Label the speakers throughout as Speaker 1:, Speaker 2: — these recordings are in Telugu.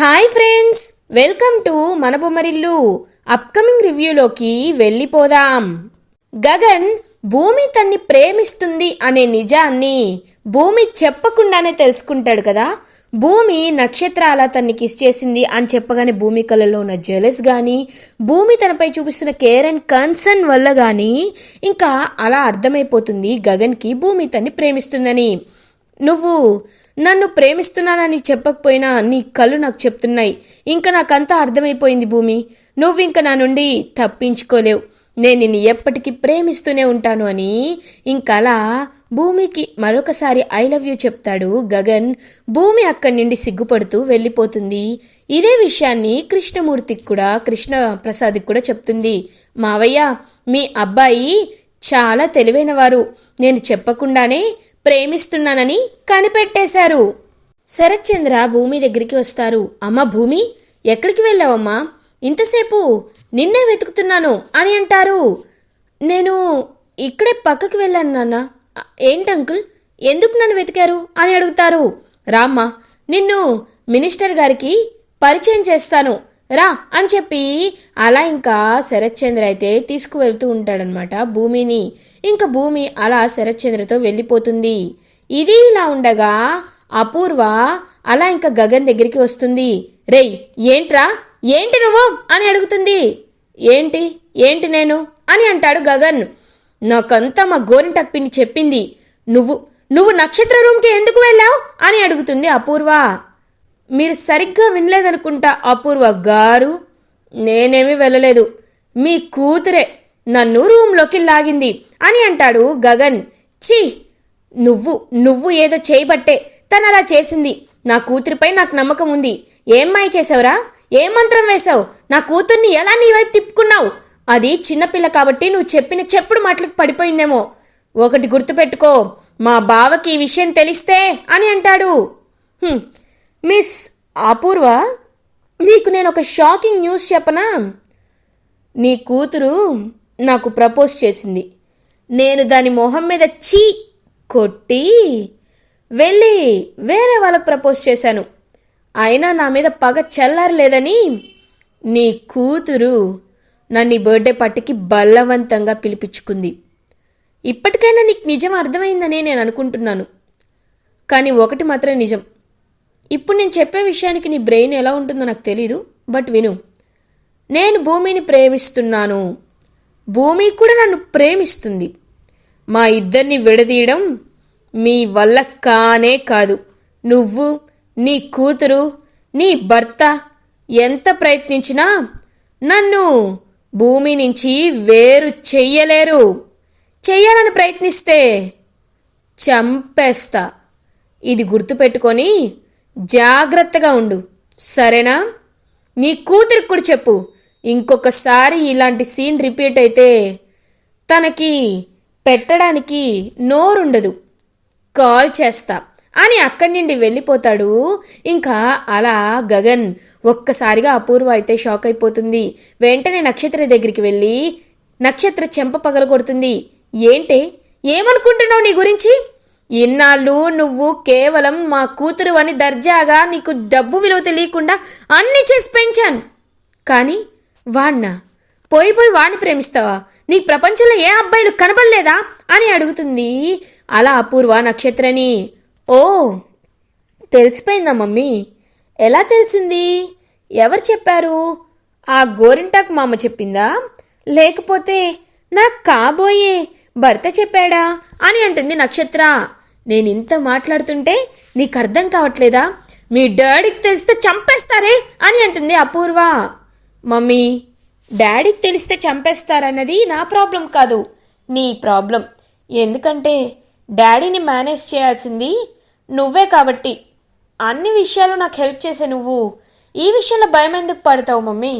Speaker 1: హాయ్ ఫ్రెండ్స్, వెల్కమ్ టు మన బొమ్మరిల్లు. అప్కమింగ్ రివ్యూలోకి వెళ్ళిపోదాం. గగన్ భూమి తన్ని ప్రేమిస్తుంది అనే నిజాన్ని భూమి చెప్పకుండానే తెలుసుకుంటాడు కదా. భూమి నక్షత్రాల తన్ని కిస్ చేసింది అని చెప్పగానే భూమి కళ్ళలో ఉన్న జెలస్ కానీ, భూమి తనపై చూపిస్తున్న కేర్ అండ్ కన్సర్న్ వల్ల కానీ ఇంకా అలా అర్థమైపోతుంది గగన్కి భూమి తన్ని ప్రేమిస్తుందని. నువ్వు నన్ను ప్రేమిస్తున్నానని చెప్పకపోయినా నీ కళ్ళు నాకు చెప్తున్నాయి. ఇంకా నాకంతా అర్థమైపోయింది భూమి. నువ్వు ఇంకా నా నుండి తప్పించుకోలేవు. నేను నిన్ను ఎప్పటికీ ప్రేమిస్తూనే ఉంటాను అని ఇంకలా భూమికి మరొకసారి ఐ లవ్ యూ చెప్తాడు గగన్. భూమి అక్కడి నుండి సిగ్గుపడుతూ వెళ్ళిపోతుంది. ఇదే విషయాన్ని కృష్ణమూర్తికి కూడా, కృష్ణ ప్రసాద్కి కూడా చెప్తుంది. మావయ్య, మీ అబ్బాయి చాలా తెలివైనవారు. నేను చెప్పకుండానే ప్రేమిస్తున్నానని కనిపెట్టేశారు. శరత్చంద్ర భూమి దగ్గరికి వస్తారు. అమ్మ భూమి, ఎక్కడికి వెళ్ళావమ్మా? ఇంతసేపు నిన్నే వెతుకుతున్నాను అని అంటారు. నేను ఇక్కడే పక్కకి వెళ్ళాను నాన్న. ఏంటి అంకుల్, ఎందుకు నన్ను వెతికారు అని అడుగుతారు. రామ్మా, నిన్ను మినిస్టర్ గారికి పరిచయం చేస్తాను రా అని చెప్పి అలా ఇంకా శరత్చంద్ర అయితే తీసుకువెళ్తూ ఉంటాడనమాట భూమిని. ఇంకా భూమి అలా శరత్చంద్రతో వెళ్ళిపోతుంది. ఇది ఇలా ఉండగా అపూర్వ అలా ఇంకా గగన్ దగ్గరికి వస్తుంది. రేయ్, ఏంట్రా, ఏంటి నువ్వు అని అడుగుతుంది. ఏంటి ఏంటి నేను అని అంటాడు గగన్. నాకంతా మా గోరింటాకు పిన్ని చెప్పింది. నువ్వు నక్షత్ర రూమ్కి ఎందుకు వెళ్ళావు అని అడుగుతుంది అపూర్వ. మీరు సరిగ్గా వినలేదనుకుంటా అపూర్వ గారు. నేనేమీ వెళ్ళలేదు, మీ కూతురే నన్ను రూమ్లోకి లాగింది అని అంటాడు గగన్. ఛీ, నువ్వు ఏదో చేయబట్టే తను అలా చేసింది. నా కూతురిపై నాకు నమ్మకం ఉంది. ఏం మాయ చేసావురా? ఏం మంత్రం వేశావు? నా కూతుర్ని ఎలా నీ వైపు తిప్పుకున్నావు? అది చిన్నపిల్ల కాబట్టి నువ్వు చెప్పిన చెప్పుడు మాటలకు పడిపోయిందేమో. ఒకటి గుర్తుపెట్టుకో, మా బావకి ఈ విషయం తెలిస్తే అని అంటాడు. మిస్ అపూర్వ, నీకు నేను ఒక షాకింగ్ న్యూస్ చెప్పనా? నీ కూతురు నాకు ప్రపోజ్ చేసింది. నేను దాని మొహం మీద చీ కొట్టి వెళ్ళి వేరే వాళ్ళకు ప్రపోజ్ చేశాను. అయినా నా మీద పగ చల్లారలేదని నీ కూతురు నన్ను ఈ బర్త్డే పార్టీకి బలవంతంగా పిలిపించుకుంది. ఇప్పటికైనా నీకు నిజం అర్థమైందని నేను అనుకుంటున్నాను. కానీ ఒకటి మాత్రం నిజం. ఇప్పుడు నేను చెప్పే విషయానికి నీ బ్రెయిన్ ఎలా ఉంటుందో నాకు తెలీదు, బట్ విను. నేను భూమిని ప్రేమిస్తున్నాను, భూమి కూడా నన్ను ప్రేమిస్తుంది. మా ఇద్దరిని విడదీయడం మీ వల్ల కానే కాదు. నువ్వు, నీ కూతురు, నీ భర్త ఎంత ప్రయత్నించినా నన్ను భూమి నుంచి వేరు చెయ్యలేరు. చెయ్యాలని ప్రయత్నిస్తే చంపేస్తా. ఇది గుర్తుపెట్టుకొని జాగ్రత్తగా ఉండు, సరేనా? నీ కూతురికి కూడా చెప్పు, ఇంకొకసారి ఇలాంటి సీన్ రిపీట్ అయితే తనకి పెట్టడానికి నోరుండదు, కాల్ చేస్తా అని అక్కడి నుండి వెళ్ళిపోతాడు. ఇంకా అలా గగన్ ఒక్కసారిగా అపూర్వ అయితే షాక్ అయిపోతుంది. వెంటనే నక్షత్ర దగ్గరికి వెళ్ళి నక్షత్ర చెంప పగలగొడుతుంది. ఏంటే, ఏమనుకుంటున్నావు నీ గురించి? ఇన్నాళ్ళు నువ్వు కేవలం మా కూతురు అని దర్జాగా నీకు డబ్బు విలువ తెలియకుండా అన్ని చేసి పెంచాను. కానీ వాణ్ణా పోయి వాణ్ణి ప్రేమిస్తావా? నీ ప్రపంచంలో ఏ అబ్బాయిలు కనబడలేదా అని అడుగుతుంది అలా అపూర్వ నక్షత్రని. ఓ, తెలిసిపోయిందా మమ్మీ? ఎలా తెలిసింది? ఎవరు చెప్పారు? ఆ గోరింటాకు మామ చెప్పిందా, లేకపోతే నాకు కాబోయే భర్త చెప్పాడా అని అంటుంది నక్షత్ర. నేను ఇంత మాట్లాడుతుంటే నీకు అర్థం కావట్లేదా? మీ డాడీకి తెలిస్తే చంపేస్తారే అని అంటుంది అపూర్వ. మమ్మీ, డాడీకి తెలిస్తే చంపేస్తారన్నది నా ప్రాబ్లం కాదు, నీ ప్రాబ్లం. ఎందుకంటే డాడీని మేనేజ్ చేయాల్సింది నువ్వే కాబట్టి. అన్ని విషయాలు నాకు హెల్ప్ చేసే నువ్వు ఈ విషయంలో భయం ఎందుకు పడతావు మమ్మీ?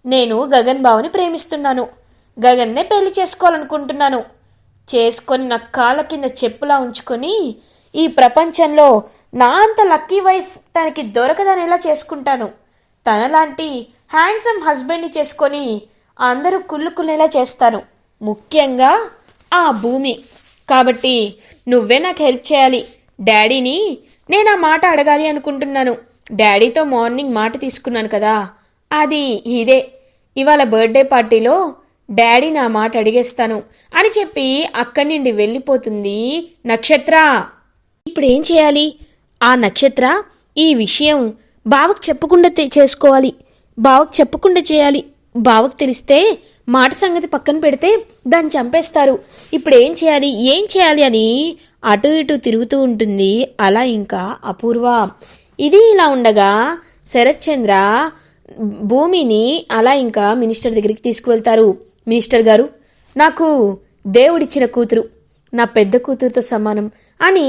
Speaker 1: నేను గగన్ బావని ప్రేమిస్తున్నాను, గగన్నే పెళ్లి చేసుకోవాలనుకుంటున్నాను. చేసుకొని నా కాళ్ళ కింద చెప్పులా ఉంచుకొని ఈ ప్రపంచంలో నా అంత లక్కీ వైఫ్ తనకి దొరకదనేలా చేసుకుంటాను. తనలాంటి హ్యాండ్సమ్ హస్బెండ్ని చేసుకొని అందరూ కుళ్ళుకునేలా చేస్తాను, ముఖ్యంగా ఆ భూమి. కాబట్టి నువ్వే నాకు హెల్ప్ చేయాలి. డాడీని నేను ఆ మాట అడగాలి అనుకుంటున్నాను. డాడీతో మార్నింగ్ మాట తీసుకున్నాను కదా, అది ఇదే. ఇవాళ బర్త్డే పార్టీలో డాడీ నా మాట అడిగేస్తాను అని చెప్పి అక్కడి నుండి వెళ్ళిపోతుంది నక్షత్ర. ఇప్పుడేం చేయాలి? ఆ నక్షత్ర ఈ విషయం బావకు చెప్పకుండా చేసుకోవాలి, బావకు చెప్పకుండా చేయాలి. బావకు తెలిస్తే మాట సంగతి పక్కన పెడితే దాన్ని చంపేస్తారు. ఇప్పుడు ఏం చేయాలి ఏం చేయాలి అని అటు ఇటు తిరుగుతూ ఉంటుంది. అలా ఇంకా అపూర్వ. ఇది ఇలా ఉండగా శరత్చంద్ర భూమిని అలా ఇంకా మినిస్టర్ దగ్గరికి తీసుకువెళ్తారు. మినిస్టర్ గారు, నాకు దేవుడిచ్చిన కూతురు, నా పెద్ద కూతురుతో సమానం అని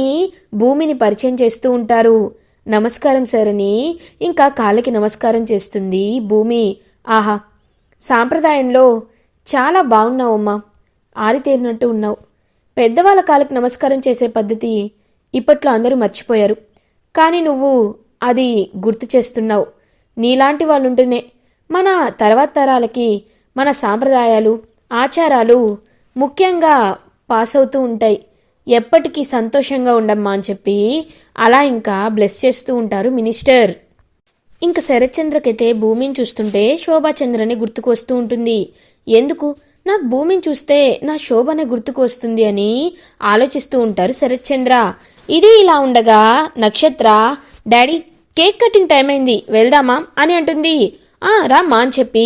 Speaker 1: భూమిని పరిచయం చేస్తూ ఉంటారు. నమస్కారం సార్ అని ఇంకా కాళ్ళకి నమస్కారం చేస్తుంది భూమి. ఆహా, సాంప్రదాయంలో చాలా బాగున్నావమ్మా, ఆరితేరినట్టు ఉన్నావు. పెద్దవాళ్ళ కాళ్ళకి నమస్కారం చేసే పద్ధతి ఇప్పట్లో అందరూ మర్చిపోయారు, కానీ నువ్వు అది గుర్తు చేస్తున్నావు. నీలాంటి వాళ్ళు ఉంటేనే మన తర్వాత తరాలకి మన సాంప్రదాయాలు ఆచారాలు ముఖ్యంగా పాస్ అవుతూ ఉంటాయి. ఎప్పటికీ సంతోషంగా ఉండమ్మా అని చెప్పి అలా ఇంకా బ్లెస్ చేస్తూ ఉంటారు మినిస్టర్. ఇంకా శరత్చంద్రకైతే భూమిని చూస్తుంటే శోభాచంద్రని గుర్తుకు వస్తూ ఉంటుంది. ఎందుకు నాకు భూమిని చూస్తే నా శోభనే గుర్తుకు వస్తుంది అని ఆలోచిస్తూ ఉంటారు శరత్చంద్ర. ఇది ఇలా ఉండగా నక్షత్ర, డాడీ కేక్ కటింగ్ టైం అయింది వెళ్దామా అని అంటుంది. రామ్మా అని చెప్పి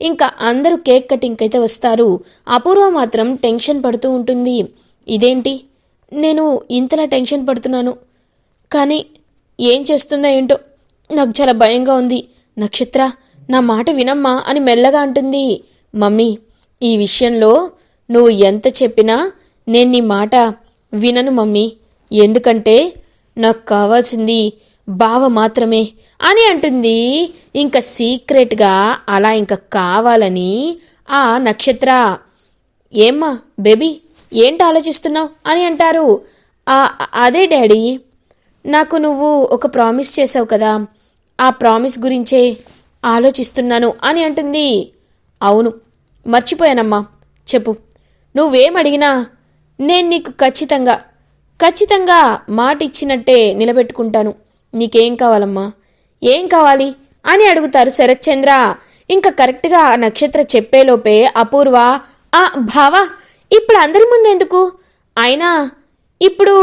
Speaker 1: ఇంకా అందరూ కేక్ కటింగ్కి అయితే వస్తారు. అపూర్వ మాత్రం టెన్షన్ పడుతూ ఉంటుంది. ఇదేంటి నేను ఇంతలా టెన్షన్ పడుతున్నాను, కానీ ఏం చేస్తుందో ఏంటో నాకు చాలా భయంగా ఉంది. నక్షత్ర నా మాట వినమ్మా అని మెల్లగా అంటుంది. మమ్మీ, ఈ విషయంలో నువ్వు ఎంత చెప్పినా నేను నీ మాట వినను మమ్మీ, ఎందుకంటే నాకు కావాల్సింది బావ మాత్రమే అని అంటుంది. ఇంకా సీక్రెట్గా అలా ఇంకా కావాలని ఆ నక్షత్ర. ఏమ్మా బేబీ, ఏంటి ఆలోచిస్తున్నావు అని అంటారు. అదే డాడీ, నాకు నువ్వు ఒక ప్రామిస్ చేసావు కదా, ఆ ప్రామిస్ గురించే ఆలోచిస్తున్నాను అని అంటుంది. అవును, మర్చిపోయానమ్మా, చెప్పు. నువ్వేం అడిగినా నేను నీకు ఖచ్చితంగా మాట ఇచ్చినట్టే నిలబెట్టుకుంటాను. నీకేం కావాలమ్మా, ఏం కావాలి అని అడుగుతారు శరత్చంద్ర. ఇంకా కరెక్ట్గా నక్షత్ర చెప్పేలోపే అపూర్వ, భావా ఇప్పుడు అందరి ముందెందుకు, అయినా ఇప్పుడు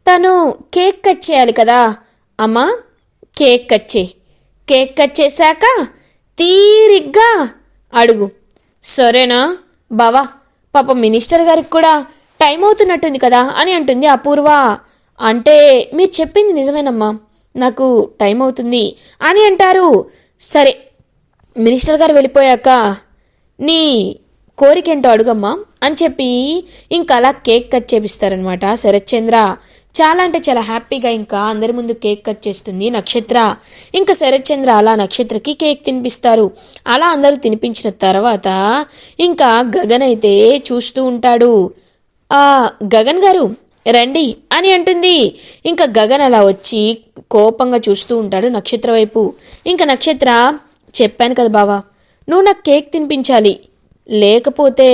Speaker 1: తను కేక్ కట్ చేయాలి కదా అమ్మా, కేక్ కట్ చేశాక తీరిగ్గా అడుగు, సరేనా బావా? పాప మినిస్టర్ గారికి కూడా టైం అవుతున్నట్టుంది కదా అని అంటుంది అపూర్వ. అంటే మీరు చెప్పింది నిజమేనమ్మా, నాకు టైం అవుతుంది అని అంటారు. సరే, మినిస్టర్ గారు వెళ్ళిపోయాక నీ కోరికేంటో అడుగమ్మా అని చెప్పి ఇంకా అలా కేక్ కట్ చేపిస్తారనమాట శరత్చంద్ర. చాలా అంటే చాలా హ్యాపీగా ఇంకా అందరి ముందు కేక్ కట్ చేస్తుంది నక్షత్ర. ఇంకా శరత్చంద్ర అలా నక్షత్రకి కేక్ తినిపిస్తారు. అలా అందరూ తినిపించిన తర్వాత ఇంకా గగన్ అయితే చూస్తూ ఉంటాడు. గగన్ గారు రండి అని అంటుంది. ఇంకా గగన్ అలా వచ్చి కోపంగా చూస్తూ ఉంటాడు నక్షత్ర వైపు. ఇంకా నక్షత్ర, చెప్పాను కదా బావా, నువ్వు నాకు కేక్ తినిపించాలి, లేకపోతే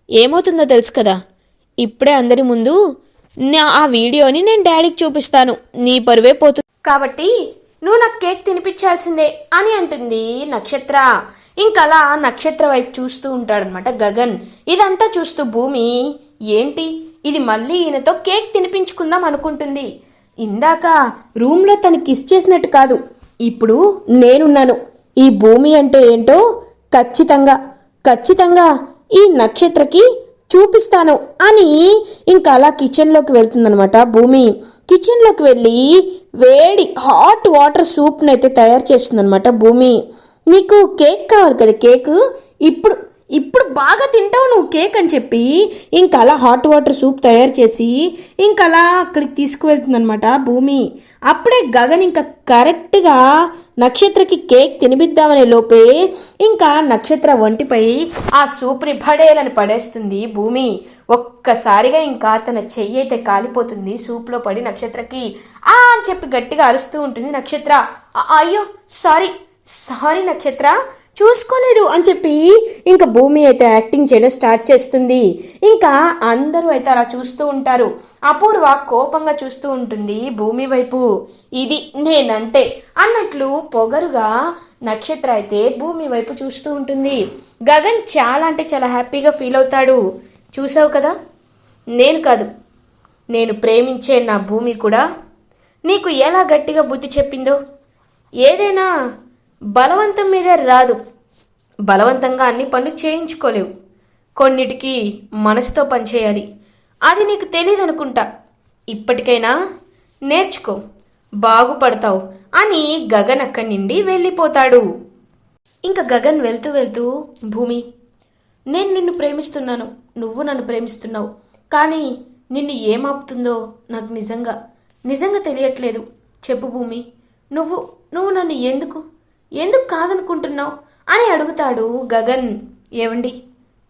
Speaker 1: ఏమవుతుందో తెలుసు కదా. ఇప్పుడే అందరి ముందు ఆ వీడియోని నేను డాడీకి చూపిస్తాను, నీ పరువే పోతుంది, కాబట్టి నువ్వు నాకు కేక్ తినిపించాల్సిందే అని అంటుంది నక్షత్ర. ఇంకలా నక్షత్ర వైపు చూస్తూ ఉంటాడనమాట గగన్. ఇదంతా చూస్తూ భూమి, ఏంటి ఇది, మళ్ళీ ఈయనతో కేక్ తినిపించుకుందాం అనుకుంటుంది. ఇందాక రూమ్లో తను కిస్ చేసినట్టు కాదు, ఇప్పుడు నేనున్నాను, ఈ భూమి అంటే ఏంటో ఖచ్చితంగా ఈ నక్షత్రకి చూపిస్తాను అని ఇంకా అలా కిచెన్లోకి వెళ్తుందనమాట భూమి. కిచెన్లోకి వెళ్ళి వేడి హాట్ వాటర్ సూప్ని అయితే తయారు చేస్తుందనమాట భూమి. నీకు కేక్ కావాలి కదా, కేక్ ఇప్పుడు బాగా తింటావు నువ్వు కేక్ అని చెప్పి ఇంకా అలా హాట్ వాటర్ సూప్ తయారు చేసి ఇంకా అలా అక్కడికి తీసుకువెళ్తుందనమాట భూమి. అప్పుడే గగన్ ఇంకా కరెక్ట్గా నక్షత్రకి కేక్ తినిపిద్దామనే లోపే ఇంకా నక్షత్ర ఒంటిపై ఆ సూప్ని పడేయాలని పడేస్తుంది భూమి. ఒక్కసారిగా ఇంకా తన చెయ్యి అయితే కాలిపోతుంది సూప్లో పడి నక్షత్రకి. అని చెప్పి గట్టిగా అరుస్తూ ఉంటుంది నక్షత్ర. అయ్యో సారీ నక్షత్ర, చూసుకోలేదు అని చెప్పి ఇంకా భూమి అయితే యాక్టింగ్ చేయడం స్టార్ట్ చేస్తుంది. ఇంకా అందరూ అయితే అలా చూస్తూ ఉంటారు. అపూర్వ కోపంగా చూస్తూ ఉంటుంది భూమి వైపు. ఇది నేనంటే అన్నట్లు పొగరుగా నక్షత్ర అయితే భూమి వైపు చూస్తూ ఉంటుంది. గగన్ చాలా అంటే చాలా హ్యాపీగా ఫీల్ అవుతాడు. చూసావు కదా, నేను కాదు, నేను ప్రేమించే నా భూమి కూడా నీకు ఎలా గట్టిగా బుద్ధి చెప్పిందో. ఏదైనా బలవంతం మీదే రాదు, బలవంతంగా అన్ని పనులు చేయించుకోలేవు, కొన్నిటికి మనసుతో పనిచేయాలి. అది నీకు తెలియదు అనుకుంటా, ఇప్పటికైనా నేర్చుకో, బాగుపడతావు అని గగన్ అక్కడి నుండి వెళ్ళిపోతాడు. ఇంకా గగన్ వెళ్తూ వెళ్తూ, భూమి, నేను నిన్ను ప్రేమిస్తున్నాను, నువ్వు నన్ను ప్రేమిస్తున్నావు, కానీ నిన్ను ఏమాపుతుందో నాకు నిజంగా తెలియట్లేదు. చెప్పు భూమి, నువ్వు నన్ను ఎందుకు కాదనుకుంటున్నావు అని అడుగుతాడు గగన్. ఏవండి,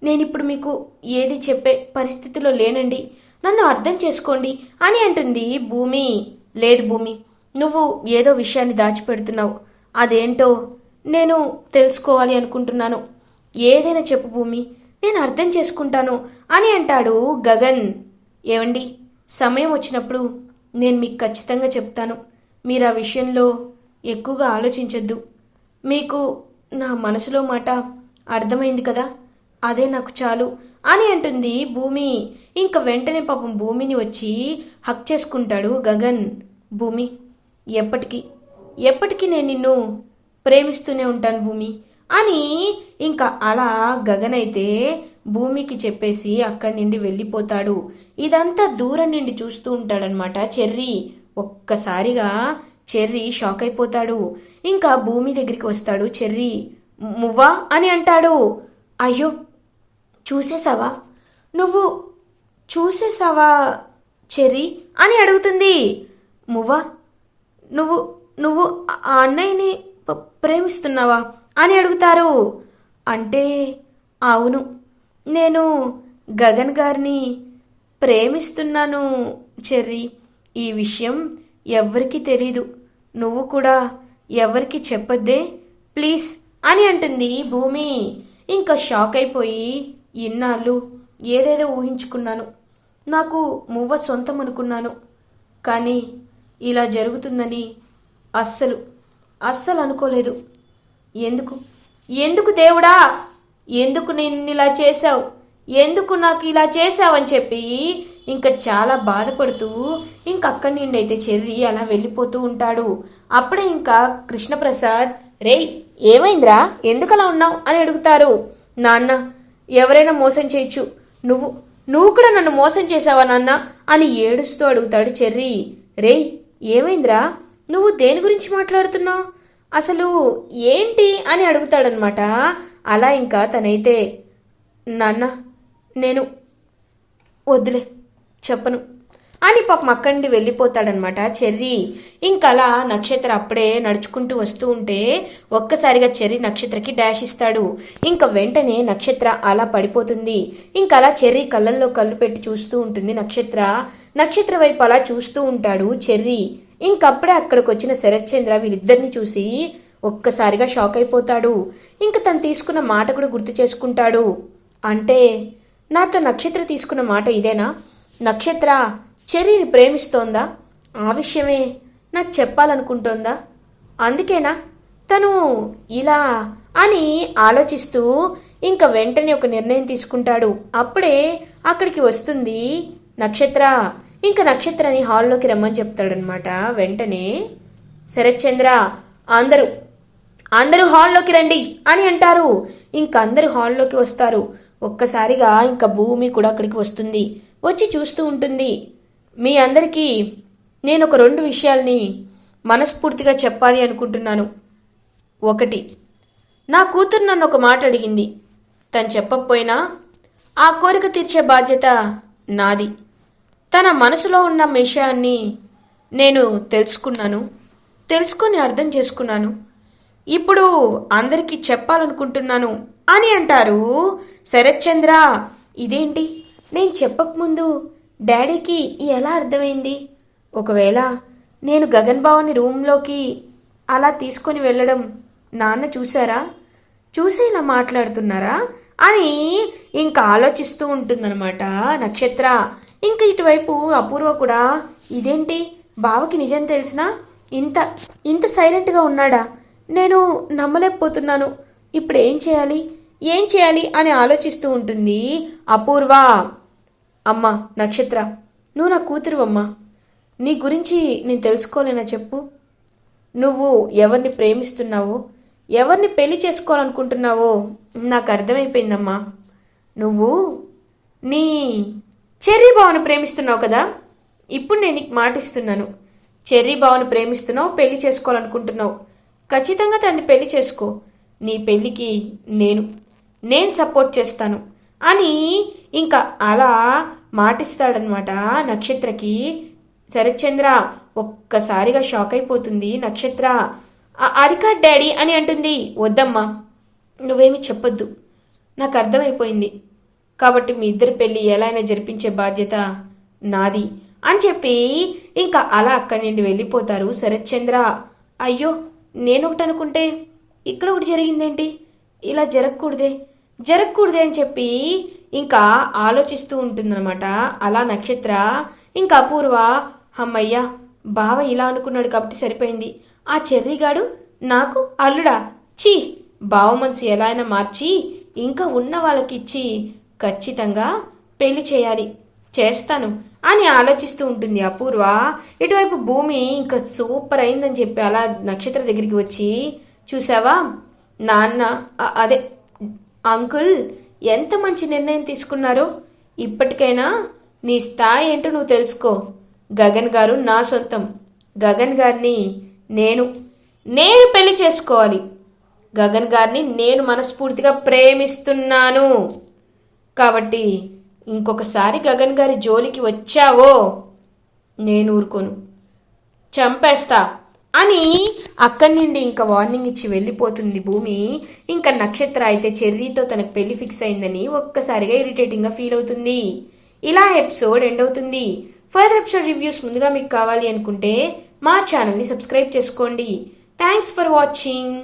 Speaker 1: నేనిప్పుడు మీకు ఏది చెప్పే పరిస్థితిలో లేనండి, నన్ను అర్థం చేసుకోండి అని అంటుంది భూమి. లేదు భూమి, నువ్వు ఏదో విషయాన్ని దాచిపెడుతున్నావు, అదేంటో నేను తెలుసుకోవాలి అనుకుంటున్నాను. ఏదైనా చెప్పు భూమి, నేను అర్థం చేసుకుంటాను అని అంటాడు గగన్. ఏవండి, సమయం వచ్చినప్పుడు నేను మీకు ఖచ్చితంగా చెప్తాను. మీరు ఆ విషయంలో ఎక్కువగా ఆలోచించొద్దు. మీకు నా మనసులో మాట అర్థమైంది కదా, అదే నాకు చాలు అని అంటుంది భూమి. ఇంక వెంటనే పాపం భూమిని వచ్చి హక్ చేసుకుంటాడు గగన్. భూమి, ఎప్పటికీ నేను నిన్ను ప్రేమిస్తూనే ఉంటాను భూమి అని ఇంకా అలా గగన్ అయితే భూమికి చెప్పేసి అక్కడి నుండి వెళ్ళిపోతాడు. ఇదంతా దూరం నుండి చూస్తూ ఉంటాడనమాట చెర్రీ. ఒక్కసారిగా చెర్రీ షాక్ అయిపోతాడు. ఇంకా భూమి దగ్గరికి వస్తాడు చెర్రీ. మువ్వా అని అంటాడు. అయ్యో, నువ్వు చూసేసావా చెర్రీ అని అడుగుతుంది. మువ్వా, నువ్వు ఆ అన్నయ్యని ప్రేమిస్తున్నావా అని అడుగుతారు. అంటే అవును, నేను గగన్ గారిని ప్రేమిస్తున్నాను చెర్రీ. ఈ విషయం ఎవ్వరికీ తెలీదు, నువ్వు కూడా ఎవరికి చెప్పొద్దే ప్లీజ్ అని అంటుంది భూమి. ఇంకా షాక్ అయిపోయి, ఇన్నాళ్ళు ఏదేదో ఊహించుకున్నాను, నాకు మువ్వ సొంతం అనుకున్నాను, కానీ ఇలా జరుగుతుందని అస్సలు అనుకోలేదు. ఎందుకు దేవుడా, ఎందుకు నిన్ను ఇలా చేశావు, ఎందుకు నాకు ఇలా చేశావని చెప్పి ఇంకా చాలా బాధపడుతూ ఇంక అక్కడి నుండి అయితే చెర్రీ అలా వెళ్ళిపోతూ ఉంటాడు. అప్పుడే ఇంకా కృష్ణప్రసాద్, రేయ్ ఏమైందిరా, ఎందుకు అలా ఉన్నావు అని అడుగుతారు. నాన్న, ఎవరైనా మోసం చేయొచ్చు, నువ్వు కూడా నన్ను మోసం చేసావా నాన్న అని ఏడుస్తూ అడుగుతాడు చెర్రీ. రేయ్ ఏమైందిరా, నువ్వు దేని గురించి మాట్లాడుతున్నావు, అసలు ఏంటి అని అడుగుతాడనమాట. అలా ఇంకా తనైతే, నాన్న నేను వద్దులే చెప్పను అని పాపం అక్కడి నుండి వెళ్ళిపోతాడనమాట చెర్రీ. ఇంకలా నక్షత్ర అప్పుడే నడుచుకుంటూ వస్తూ ఉంటే ఒక్కసారిగా చెర్రీ నక్షత్రకి డాష్ ఇస్తాడు. ఇంకా వెంటనే నక్షత్ర అలా పడిపోతుంది. ఇంకలా చెర్రీ కళ్ళల్లో కళ్ళు పెట్టి చూస్తూ ఉంటుంది నక్షత్ర వైపు అలా చూస్తూ ఉంటాడు చెర్రీ. ఇంకప్పుడే అక్కడికి వచ్చిన శరత్చంద్ర వీళ్ళిద్దరిని చూసి ఒక్కసారిగా షాక్ అయిపోతాడు. ఇంక తను తీసుకున్న మాట కూడా గుర్తు చేసుకుంటాడు. అంటే నాతో నక్షత్ర తీసుకున్న మాట ఇదేనా, నక్షత్ర చెర్రీని ప్రేమిస్తోందా, ఆ విషయమే నాకు చెప్పాలనుకుంటోందా, అందుకేనా తను ఇలా అని ఆలోచిస్తూ ఇంకా వెంటనే ఒక నిర్ణయం తీసుకుంటాడు. అప్పుడే అక్కడికి వస్తుంది నక్షత్ర. ఇంకా నక్షత్రని హాల్లోకి రమ్మని చెప్తాడనమాట. వెంటనే శరత్చంద్ర, అందరూ హాల్లోకి రండి అని అంటారు. ఇంక అందరూ హాల్లోకి వస్తారు. ఒక్కసారిగా ఇంకా భూమి కూడా అక్కడికి వస్తుంది. వచ్చి చూస్తూ ఉంటుంది. మీ అందరికీ నేను ఒక 2 విషయాల్ని మనస్ఫూర్తిగా చెప్పాలి అనుకుంటున్నాను. 1, నా కూతురు నన్ను ఒక మాట అడిగింది, తను చెప్పకపోయినా ఆ కోరిక తీర్చే బాధ్యత నాది. తన మనసులో ఉన్న విషయాన్ని నేను తెలుసుకొని అర్థం చేసుకున్నాను. ఇప్పుడు అందరికీ చెప్పాలనుకుంటున్నాను అని అంటారు శరత్చంద్ర. ఇదేంటి, నేను చెప్పకముందు డాడీకి ఎలా అర్థమైంది? ఒకవేళ నేను గగన్ బావని రూమ్లోకి అలా తీసుకొని వెళ్ళడం నాన్న చూసి ఇలా మాట్లాడుతున్నారా అని ఇంకా ఆలోచిస్తూ ఉంటుందన్నమాట నక్షత్ర. ఇంకా ఇటువైపు అపూర్వ కూడా, ఇదేంటి బావకి నిజం తెలిసినా ఇంత ఇంత సైలెంట్గా ఉన్నాడా? నేను నమ్మలేకపోతున్నాను. ఇప్పుడు ఏం చేయాలి అని ఆలోచిస్తూ ఉంటుంది అపూర్వ. అమ్మా నక్షత్ర, నువ్వు నా కూతురు అమ్మా. నీ గురించి నేను తెలుసుకోలేనా చెప్పు? నువ్వు ఎవరిని ప్రేమిస్తున్నావో, ఎవరిని పెళ్లి చేసుకోవాలనుకుంటున్నావో నాకు అర్థమైపోయిందమ్మా. నువ్వు నీ చెర్రీ బావను ప్రేమిస్తున్నావు కదా. ఇప్పుడు నేను నీకు మాటిస్తున్నాను. చెర్రీ బావను ప్రేమిస్తున్నావు, పెళ్లి చేసుకోవాలనుకుంటున్నావు. ఖచ్చితంగా తన్ని పెళ్లి చేసుకో. నీ పెళ్లికి నేను సపోర్ట్ చేస్తాను అని ఇంకా అలా మాటిస్తాడనమాట నక్షత్రకి. శరత్చంద్ర ఒక్కసారిగా షాక్ అయిపోతుంది నక్షత్ర. అది కాదు డాడీ అని అంటుంది. వద్దమ్మా, నువ్వేమీ చెప్పొద్దు, నాకు అర్థమైపోయింది. కాబట్టి మీ ఇద్దరి పెళ్ళి ఎలా అయినా జరిపించే బాధ్యత నాది అని చెప్పి ఇంకా అలా అక్కడి నుండి వెళ్ళిపోతారు శరత్చంద్ర. అయ్యో, నేనొకటి అనుకుంటే ఇక్కడ ఒకటి జరిగిందేంటి? ఇలా జరగకూడదే అని చెప్పి ఇంకా ఆలోచిస్తూ ఉంటుందన్నమాట అలా నక్షత్ర. ఇంకా అపూర్వ, అమ్మయ్యా, బావ ఇలా అనుకున్నాడు కాబట్టి సరిపోయింది. ఆ చెర్రీగాడు నాకు అల్లుడా? చీ, బావ మనసు ఎలా అయినా మార్చి ఇంకా ఉన్న వాళ్ళకి ఇచ్చి ఖచ్చితంగా పెళ్లి చేస్తాను అని ఆలోచిస్తూ ఉంటుంది అపూర్వ. ఇటువైపు భూమి ఇంకా సూపర్ అయిందని చెప్పి అలా నక్షత్ర దగ్గరికి వచ్చి, చూసావా నాన్న, అదే అంకుల్ ఎంత మంచి నిర్ణయం తీసుకున్నారో. ఇప్పటికైనా నీ స్థాయి ఏంటో నువ్వు తెలుసుకో. గగన్ గారు నా సొంతం. గగన్ గారిని నేను పెళ్లి చేసుకోవాలి. గగన్ గారిని నేను మనస్ఫూర్తిగా ప్రేమిస్తున్నాను. కాబట్టి ఇంకొకసారి గగన్ గారి జోలికి వచ్చావో నేను ఊరుకోను, చంపేస్తా అని అక్కడి నుండి ఇంకా వార్నింగ్ ఇచ్చి వెళ్ళిపోతుంది భూమి. ఇంకా నక్షత్ర అయితే చెర్రీతో తనకు పెళ్లి ఫిక్స్ అయిందని ఒక్కసారిగా ఇరిటేటింగ్గా ఫీల్ అవుతుంది. ఇలా ఎపిసోడ్ ఎండ్ అవుతుంది. ఫర్దర్ ఎపిసోడ్ రివ్యూస్ ముందుగా మీకు కావాలి అనుకుంటే మా ఛానల్ని సబ్స్క్రైబ్ చేసుకోండి. Thanks for watching.